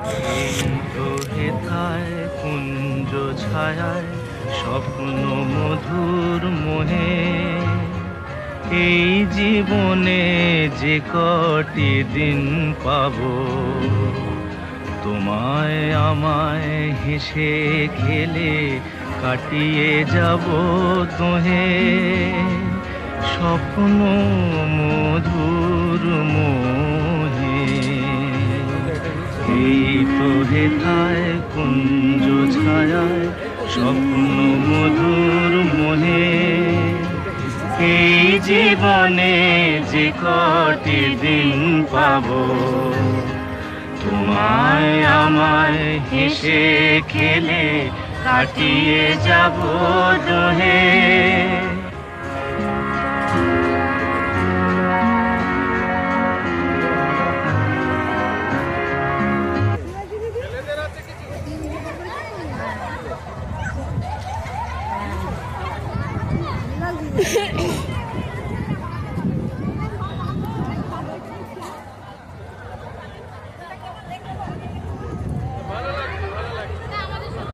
এই তো হেথায় কুঞ্জ ছায়ায় স্বপ্ন মধুর মোহে, এই জীবনে যে কটি দিন পাবো, তোমায় আমায় হেসে খেলে কাটিয়ে যাব তোহে। স্বপ্ন মধুর মোহে, এই তো হেথায় কুঞ্জ ছায়ায় স্বপ্ন মধুর মোহে, এই জীবনে যে কটি দিন পাবো, তোমায় আমায় হেসে খেলে কাটিয়ে যাব দোহে। Lagi.